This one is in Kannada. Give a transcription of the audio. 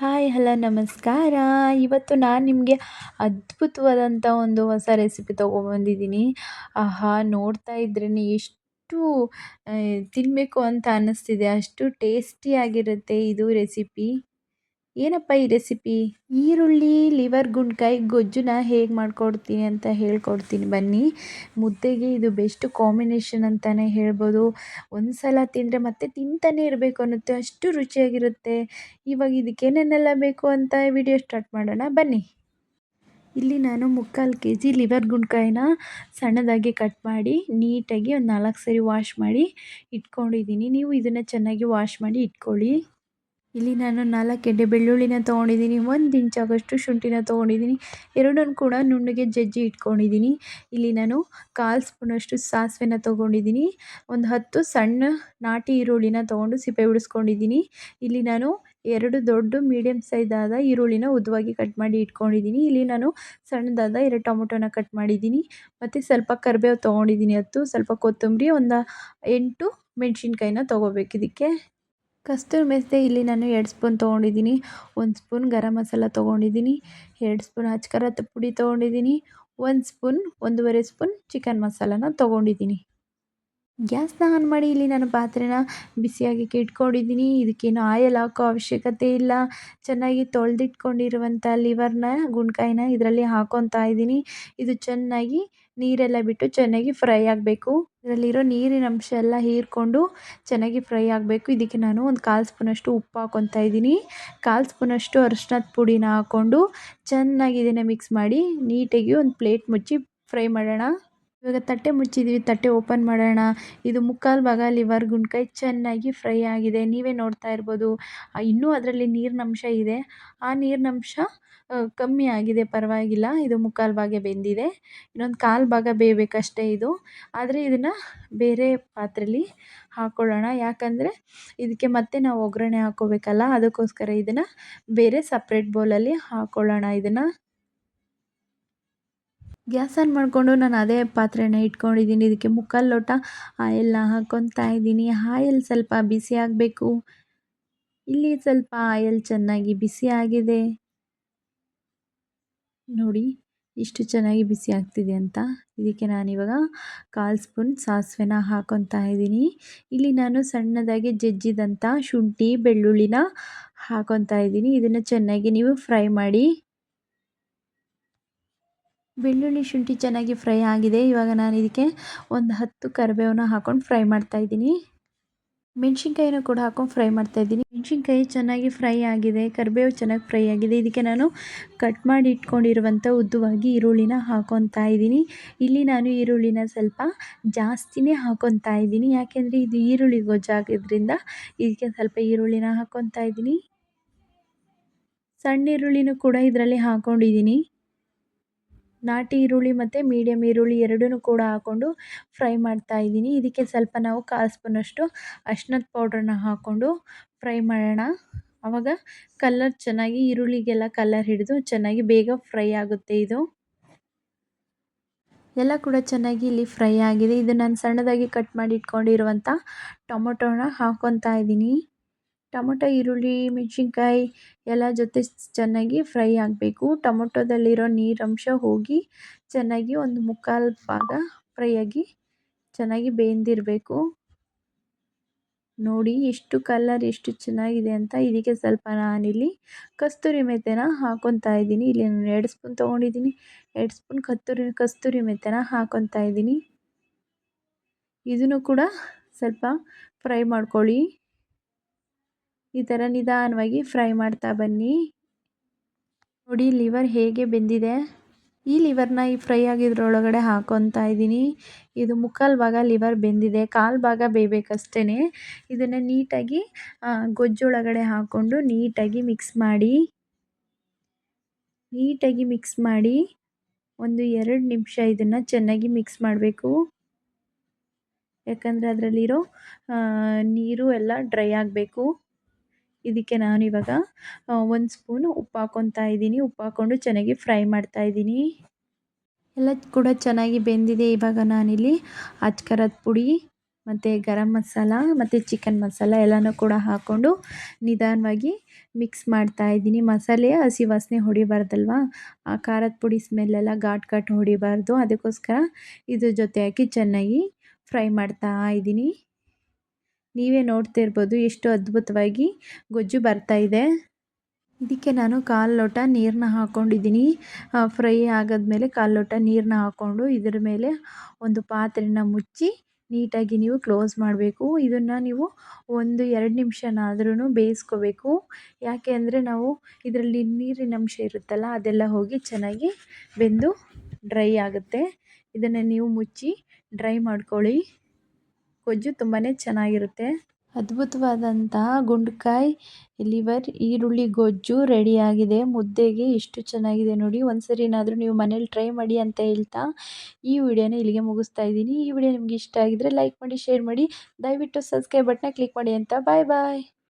ಹಾಯ್ ಹಲೋ ನಮಸ್ಕಾರ. ಇವತ್ತು ನಾನು ನಿಮಗೆ ಅದ್ಭುತವಾದಂಥ ಒಂದು ಹೊಸ ರೆಸಿಪಿ ತೊಗೊಂಬಂದಿದ್ದೀನಿ. ಆಹಾ! ನೋಡ್ತಾ ಇದ್ರೇನೆ ಎಷ್ಟು ತಿನ್ನಬೇಕು ಅಂತ ಅನ್ನಿಸ್ತಿದೆ. ಅಷ್ಟು ಟೇಸ್ಟಿಯಾಗಿರುತ್ತೆ ಇದು ರೆಸಿಪಿ. ಏನಪ್ಪ ಈ ರೆಸಿಪಿ? ಈರುಳ್ಳಿ, ಲಿವರ್ ಗುಂಡ್ಕಾಯಿ ಗೊಜ್ಜುನ ಹೇಗೆ ಮಾಡ್ಕೊಡ್ತೀನಿ ಅಂತ ಹೇಳ್ಕೊಡ್ತೀನಿ ಬನ್ನಿ. ಮುದ್ದೆಗೆ ಇದು ಬೆಸ್ಟ್ ಕಾಂಬಿನೇಷನ್ ಅಂತಲೇ ಹೇಳ್ಬೋದು. ಒಂದು ಸಲ ತಿಂದರೆ ಮತ್ತೆ ತಿಂತಾನೇ ಇರಬೇಕು ಅನ್ನುತ್ತೆ, ಅಷ್ಟು ರುಚಿಯಾಗಿರುತ್ತೆ. ಇವಾಗ ಇದಕ್ಕೆ ಏನೇನೆಲ್ಲ ಬೇಕು ಅಂತ ವಿಡಿಯೋ ಸ್ಟಾರ್ಟ್ ಮಾಡೋಣ ಬನ್ನಿ. ಇಲ್ಲಿ ನಾನು 3/4 kg ಲಿವರ್ ಗುಂಡ್ಕಾಯಿನ ಸಣ್ಣದಾಗಿ ಕಟ್ ಮಾಡಿ ನೀಟಾಗಿ ಒಂದು 4 ಸರಿ ವಾಶ್ ಮಾಡಿ ಇಟ್ಕೊಂಡಿದ್ದೀನಿ. ನೀವು ಇದನ್ನು ಚೆನ್ನಾಗಿ ವಾಶ್ ಮಾಡಿ ಇಟ್ಕೊಳ್ಳಿ. ಇಲ್ಲಿ ನಾನು 4 ಗೆಡ್ಡೆ ಬೆಳ್ಳುಳ್ಳಿನ ತೊಗೊಂಡಿದ್ದೀನಿ, 1 ಇಂಚಾಗಷ್ಟು ಶುಂಠಿನ ತೊಗೊಂಡಿದ್ದೀನಿ, ಎರಡನ್ನೂ ಕೂಡ ನುಣ್ಣಗೆ ಜಜ್ಜಿ ಇಟ್ಕೊಂಡಿದ್ದೀನಿ. ಇಲ್ಲಿ ನಾನು 1/4 ಸ್ಪೂನಷ್ಟು ಸಾಸಿವೆನ ತೊಗೊಂಡಿದ್ದೀನಿ, ಒಂದು 10 ಸಣ್ಣ ನಾಟಿ ಈರುಳ್ಳಿನ ತೊಗೊಂಡು ಸಿಪ್ಪೆ ಬಿಡಿಸ್ಕೊಂಡಿದ್ದೀನಿ. ಇಲ್ಲಿ ನಾನು 2 ದೊಡ್ಡ ಮೀಡಿಯಮ್ ಸೈಜಾದ ಈರುಳ್ಳಿನ ಉದ್ದವಾಗಿ ಕಟ್ ಮಾಡಿ ಇಟ್ಕೊಂಡಿದ್ದೀನಿ. ಇಲ್ಲಿ ನಾನು ಸಣ್ಣದಾದ 2 ಟೊಮೊಟೊನ ಕಟ್ ಮಾಡಿದ್ದೀನಿ, ಮತ್ತು ಸ್ವಲ್ಪ ಕರಿಬೇವು ತೊಗೊಂಡಿದ್ದೀನಿ 10, ಸ್ವಲ್ಪ ಕೊತ್ತಂಬರಿ, ಒಂದು 8 ಮೆಣಸಿನ್ಕಾಯಿನ ತೊಗೋಬೇಕು. ಇದಕ್ಕೆ ಕಸ್ತೂರಿ ಮೆಂತೆ ಇಲ್ಲಿ ನಾನು 2 ಸ್ಪೂನ್ ತೊಗೊಂಡಿದ್ದೀನಿ, 1 ಸ್ಪೂನ್ ಗರಂ ಮಸಾಲ ತೊಗೊಂಡಿದ್ದೀನಿ, 2 ಸ್ಪೂನ್ ಅಚ್ಕಾರದ ಪುಡಿ ತೊಗೊಂಡಿದ್ದೀನಿ, 1 ಸ್ಪೂನ್ 1.5 ಸ್ಪೂನ್ ಚಿಕನ್ ಮಸಾಲಾನ ತೊಗೊಂಡಿದ್ದೀನಿ. ಗ್ಯಾಸ್ನ ಆನ್ ಮಾಡಿ ಇಲ್ಲಿ ನಾನು ಪಾತ್ರೆನ ಬಿಸಿಯಾಗಕ್ಕೆ ಇಟ್ಕೊಂಡಿದ್ದೀನಿ. ಇದಕ್ಕೇನು ಆಯಿಲ್ ಹಾಕೋ ಅವಶ್ಯಕತೆ ಇಲ್ಲ. ಚೆನ್ನಾಗಿ ತೊಳೆದಿಟ್ಕೊಂಡಿರುವಂಥ ಲಿವರ್ನ ಗುಂಡ್ಕಾಯಿನ ಇದರಲ್ಲಿ ಹಾಕ್ಕೊತಾ ಇದ್ದೀನಿ. ಇದು ಚೆನ್ನಾಗಿ ನೀರೆಲ್ಲ ಬಿಟ್ಟು ಚೆನ್ನಾಗಿ ಫ್ರೈ ಆಗಬೇಕು. ಇದರಲ್ಲಿರೋ ನೀರಿನ ಅಂಶ ಎಲ್ಲ ಹೀರ್ಕೊಂಡು ಚೆನ್ನಾಗಿ ಫ್ರೈ ಆಗಬೇಕು. ಇದಕ್ಕೆ ನಾನು ಒಂದು 1/4 ಸ್ಪೂನಷ್ಟು ಉಪ್ಪು ಹಾಕ್ಕೊತಾ ಇದ್ದೀನಿ, 1/4 ಸ್ಪೂನಷ್ಟು ಅರಿಶಿನದ ಪುಡಿನ ಹಾಕ್ಕೊಂಡು ಚೆನ್ನಾಗಿ ಇದನ್ನು ಮಿಕ್ಸ್ ಮಾಡಿ ನೀಟಾಗಿ ಒಂದು ಪ್ಲೇಟ್ ಮುಚ್ಚಿ ಫ್ರೈ ಮಾಡೋಣ. ಇವಾಗ ತಟ್ಟೆ ಮುಚ್ಚಿದ್ದೀವಿ, ತಟ್ಟೆ ಓಪನ್ ಮಾಡೋಣ. ಇದು 3/4 ಭಾಗ ಲಿವರ್ ಗುಂಡ್ಕಾಯಿ ಚೆನ್ನಾಗಿ ಫ್ರೈ ಆಗಿದೆ, ನೀವೇ ನೋಡ್ತಾ ಇರ್ಬೋದು. ಇನ್ನೂ ಅದರಲ್ಲಿ ನೀರಿನಂಶ ಇದೆ, ಆ ನೀರಿನಂಶ ಕಮ್ಮಿ ಆಗಿದೆ, ಪರವಾಗಿಲ್ಲ. ಇದು 3/4 ಭಾಗ ಬೆಂದಿದೆ, ಇನ್ನೊಂದು 1/4 ಭಾಗ ಬೇಯಬೇಕಷ್ಟೇ ಇದು. ಆದರೆ ಇದನ್ನು ಬೇರೆ ಪಾತ್ರೆಯಲ್ಲಿ ಹಾಕ್ಕೊಳ್ಳೋಣ, ಯಾಕಂದರೆ ಇದಕ್ಕೆ ಮತ್ತೆ ನಾವು ಒಗ್ಗರಣೆ ಹಾಕ್ಕೋಬೇಕಲ್ಲ, ಅದಕ್ಕೋಸ್ಕರ ಇದನ್ನು ಬೇರೆ ಸಪ್ರೇಟ್ ಬೌಲಲ್ಲಿ ಹಾಕ್ಕೊಳ್ಳೋಣ. ಇದನ್ನು ಗ್ಯಾಸ್ ಆನ್ ಮಾಡಿಕೊಂಡು ನಾನು ಅದೇ ಪಾತ್ರೆನ ಇಟ್ಕೊಂಡಿದ್ದೀನಿ. ಇದಕ್ಕೆ 3/4 ಲೋಟ ಆಯಿಲ್ನ ಹಾಕ್ಕೊತಾ ಇದ್ದೀನಿ. ಆಯಿಲ್ ಸ್ವಲ್ಪ ಬಿಸಿ ಆಗಬೇಕು. ಇಲ್ಲಿ ಸ್ವಲ್ಪ ಆಯಿಲ್ ಚೆನ್ನಾಗಿ ಬಿಸಿ ಆಗಿದೆ ನೋಡಿ, ಇಷ್ಟು ಚೆನ್ನಾಗಿ ಬಿಸಿ ಆಗ್ತಿದೆ ಅಂತ. ಇದಕ್ಕೆ ನಾನಿವಾಗ 1/4 ಸ್ಪೂನ್ ಸಾಸಿವೆನ ಹಾಕ್ಕೊತಾ ಇದ್ದೀನಿ. ಇಲ್ಲಿ ನಾನು ಸಣ್ಣದಾಗಿ ಜಜ್ಜಿದಂಥ ಶುಂಠಿ ಬೆಳ್ಳುಳ್ಳಿನ ಹಾಕ್ಕೊತಾ ಇದ್ದೀನಿ. ಇದನ್ನು ಚೆನ್ನಾಗಿ ನೀವು ಫ್ರೈ ಮಾಡಿ. ಬೆಳ್ಳುಳ್ಳಿ ಶುಂಠಿ ಚೆನ್ನಾಗಿ ಫ್ರೈ ಆಗಿದೆ. ಇವಾಗ ನಾನು ಇದಕ್ಕೆ ಒಂದು 10 ಕರಿಬೇವನ್ನ ಹಾಕ್ಕೊಂಡು ಫ್ರೈ ಮಾಡ್ತಾಯಿದ್ದೀನಿ. ಮೆಣಸಿನ್ಕಾಯಿನ ಕೂಡ ಹಾಕ್ಕೊಂಡು ಫ್ರೈ ಮಾಡ್ತಾಯಿದ್ದೀನಿ. ಮೆಣಸಿನ್ಕಾಯಿ ಚೆನ್ನಾಗಿ ಫ್ರೈ ಆಗಿದೆ, ಕರಿಬೇವು ಚೆನ್ನಾಗಿ ಫ್ರೈ ಆಗಿದೆ. ಇದಕ್ಕೆ ನಾನು ಕಟ್ ಮಾಡಿ ಇಟ್ಕೊಂಡಿರುವಂಥ ಉದ್ದವಾಗಿ ಈರುಳ್ಳಿನ ಹಾಕ್ಕೊತಾ ಇದ್ದೀನಿ. ಇಲ್ಲಿ ನಾನು ಈರುಳ್ಳಿನ ಸ್ವಲ್ಪ ಜಾಸ್ತಿನೇ ಹಾಕ್ಕೊತಾ ಇದ್ದೀನಿ, ಯಾಕೆಂದರೆ ಇದು ಈರುಳ್ಳಿ ಗೊಜ್ಜಾಗೋದ್ರಿಂದ ಇದಕ್ಕೆ ಸ್ವಲ್ಪ ಈರುಳ್ಳಿನ ಹಾಕ್ಕೊತಾ ಇದ್ದೀನಿ. ಸಣ್ಣ ಈರುಳ್ಳಿನೂ ಕೂಡ ಇದರಲ್ಲಿ ಹಾಕ್ಕೊಂಡಿದ್ದೀನಿ. ನಾಟಿ ಈರುಳ್ಳಿ ಮತ್ತು ಮೀಡಿಯಮ್ ಈರುಳ್ಳಿ ಎರಡನ್ನೂ ಕೂಡ ಹಾಕ್ಕೊಂಡು ಫ್ರೈ ಮಾಡ್ತಾಯಿದ್ದೀನಿ. ಇದಕ್ಕೆ ಸ್ವಲ್ಪ ನಾವು 1/4 ಸ್ಪೂನಷ್ಟು ಅರಿಶಿನದ ಪೌಡ್ರನ್ನ ಹಾಕ್ಕೊಂಡು ಫ್ರೈ ಮಾಡೋಣ. ಆವಾಗ ಕಲರ್ ಚೆನ್ನಾಗಿ ಈರುಳ್ಳಿಗೆಲ್ಲ ಕಲರ್ ಹಿಡಿದು ಚೆನ್ನಾಗಿ ಬೇಗ ಫ್ರೈ ಆಗುತ್ತೆ. ಇದು ಎಲ್ಲ ಕೂಡ ಚೆನ್ನಾಗಿ ಇಲ್ಲಿ ಫ್ರೈ ಆಗಿದೆ. ಇದು ನಾನು ಸಣ್ಣದಾಗಿ ಕಟ್ ಮಾಡಿ ಇಟ್ಕೊಂಡಿರುವಂಥ ಟೊಮೊಟೊನ ಹಾಕ್ಕೊತಾ ಇದ್ದೀನಿ. ಟೊಮೊಟೊ, ಈರುಳ್ಳಿ, ಮೆಣಸಿನ್ಕಾಯಿ ಎಲ್ಲ ಜೊತೆ ಚೆನ್ನಾಗಿ ಫ್ರೈ ಆಗಬೇಕು. ಟೊಮೊಟೊದಲ್ಲಿರೋ ನೀರಂಶ ಹೋಗಿ ಚೆನ್ನಾಗಿ ಒಂದು 3/4 ಭಾಗ ಫ್ರೈ ಆಗಿ ಚೆನ್ನಾಗಿ ಬೆಂದಿರಬೇಕು. ನೋಡಿ ಎಷ್ಟು ಕಲರ್ ಎಷ್ಟು ಚೆನ್ನಾಗಿದೆ ಅಂತ. ಇದಕ್ಕೆ ಸ್ವಲ್ಪ ನಾನಿಲ್ಲಿ ಕಸ್ತೂರಿ ಮೆಂತ್ಯನ ಹಾಕ್ಕೊತಾ ಇದ್ದೀನಿ. ಇಲ್ಲಿ ನಾನು 2 ಸ್ಪೂನ್ ತೊಗೊಂಡಿದ್ದೀನಿ, 2 ಸ್ಪೂನ್ ಕಸ್ತೂರಿ ಮೆಂತ್ಯನ ಹಾಕ್ಕೊತಾ ಇದ್ದೀನಿ. ಇದನ್ನು ಕೂಡ ಸ್ವಲ್ಪ ಫ್ರೈ ಮಾಡ್ಕೊಳ್ಳಿ. ಈ ಥರ ನಿಧಾನವಾಗಿ ಫ್ರೈ ಮಾಡ್ತಾ ಬನ್ನಿ. ನೋಡಿ ಲಿವರ್ ಹೇಗೆ ಬೆಂದಿದೆ. ಈ ಲಿವರ್ನ ಈ ಫ್ರೈ ಆಗಿದ್ರೊಳಗಡೆ ಹಾಕ್ಕೊತಾ ಇದ್ದೀನಿ. ಇದು 3/4 ಭಾಗ ಲಿವರ್ ಬೆಂದಿದೆ, 1/4 ಭಾಗ ಬೇಯಬೇಕಷ್ಟೇ. ಇದನ್ನು ನೀಟಾಗಿ ಗೊಜ್ಜೊಳಗಡೆ ಹಾಕ್ಕೊಂಡು ನೀಟಾಗಿ ಮಿಕ್ಸ್ ಮಾಡಿ ಒಂದು 2 ನಿಮಿಷ ಇದನ್ನು ಚೆನ್ನಾಗಿ ಮಿಕ್ಸ್ ಮಾಡಬೇಕು. ಯಾಕಂದರೆ ಅದರಲ್ಲಿರೋ ನೀರು ಎಲ್ಲ ಡ್ರೈ ಆಗಬೇಕು. ಇದಕ್ಕೆ ನಾನಿವಾಗ 1 ಸ್ಪೂನ್ ಉಪ್ಪು ಹಾಕ್ಕೊತಾ ಇದ್ದೀನಿ. ಉಪ್ಪು ಹಾಕ್ಕೊಂಡು ಚೆನ್ನಾಗಿ ಫ್ರೈ ಮಾಡ್ತಾಯಿದ್ದೀನಿ. ಎಲ್ಲ ಕೂಡ ಚೆನ್ನಾಗಿ ಬೆಂದಿದೆ. ಇವಾಗ ನಾನಿಲ್ಲಿ ಅಚ್ಕಾರದ ಪುಡಿ ಮತ್ತು ಗರಂ ಮಸಾಲ ಮತ್ತು ಚಿಕನ್ ಮಸಾಲ ಎಲ್ಲನೂ ಕೂಡ ಹಾಕ್ಕೊಂಡು ನಿಧಾನವಾಗಿ ಮಿಕ್ಸ್ ಮಾಡ್ತಾ ಇದ್ದೀನಿ. ಮಸಾಲೆ ಹಸಿ ವಾಸನೆ ಹೊಡಿಬಾರ್ದಲ್ವಾ, ಆ ಖಾರದ ಪುಡಿ ಸ್ಮೆಲ್ಲೆಲ್ಲ ಘಾಟ್ ಹೊಡಿಬಾರ್ದು. ಅದಕ್ಕೋಸ್ಕರ ಇದ್ರ ಜೊತೆ ಹಾಕಿ ಚೆನ್ನಾಗಿ ಫ್ರೈ ಮಾಡ್ತಾ ಇದ್ದೀನಿ. ನೀವೇ ನೋಡ್ತಿರ್ಬೋದು ಎಷ್ಟು ಅದ್ಭುತವಾಗಿ ಗೊಜ್ಜು ಬರ್ತಾ ಇದೆ. ಇದಕ್ಕೆ ನಾನು 1/4 ಲೋಟ ನೀರನ್ನ ಹಾಕ್ಕೊಂಡಿದ್ದೀನಿ. ಫ್ರೈ ಆಗಾದ್ಮೇಲೆ 1/4 ಲೋಟ ನೀರನ್ನ ಹಾಕ್ಕೊಂಡು ಇದ್ರ ಮೇಲೆ ಒಂದು ಪಾತ್ರೆನ ಮುಚ್ಚಿ ನೀಟಾಗಿ ನೀವು ಕ್ಲೋಸ್ ಮಾಡಬೇಕು. ಇದನ್ನು ನೀವು 1-2 ನಿಮಿಷನಾದ್ರೂ ಬೇಯಿಸ್ಕೋಬೇಕು. ಯಾಕೆ ಅಂದರೆ ನಾವು ಇದರಲ್ಲಿ ನೀರಿನ ಅಂಶ ಇರುತ್ತಲ್ಲ, ಅದೆಲ್ಲ ಹೋಗಿ ಚೆನ್ನಾಗಿ ಬೆಂದು ಡ್ರೈ ಆಗುತ್ತೆ. ಇದನ್ನು ನೀವು ಮುಚ್ಚಿ ಡ್ರೈ ಮಾಡ್ಕೊಳ್ಳಿ. ಗೊಜ್ಜು ತುಂಬಾ ಚೆನ್ನಾಗಿರುತ್ತೆ. ಅದ್ಭುತವಾದಂತಹ ಗುಂಡ್ಕಾಯಿ ಲಿವರ್ ಈರುಳ್ಳಿ ಗೊಜ್ಜು ರೆಡಿಯಾಗಿದೆ. ಮುದ್ದೆಗೆ ಎಷ್ಟು ಚೆನ್ನಾಗಿದೆ ನೋಡಿ. ಒಂದ್ಸರಿನಾದರೂ ನೀವು ಮನೇಲಿ ಟ್ರೈ ಮಾಡಿ ಅಂತ ಹೇಳ್ತಾ ಈ ವಿಡಿಯೋನ ಇಲ್ಲಿಗೆ ಮುಗಿಸ್ತಾ ಇದ್ದೀನಿ. ಈ ವಿಡಿಯೋ ನಿಮ್ಗೆ ಇಷ್ಟ ಆಗಿದ್ರೆ ಲೈಕ್ ಮಾಡಿ, ಶೇರ್ ಮಾಡಿ, ದಯವಿಟ್ಟು ಸಬ್ಸ್ಕ್ರೈಬ್ ಬಟನ್ನ ಕ್ಲಿಕ್ ಮಾಡಿ ಅಂತ. ಬಾಯ್ ಬಾಯ್.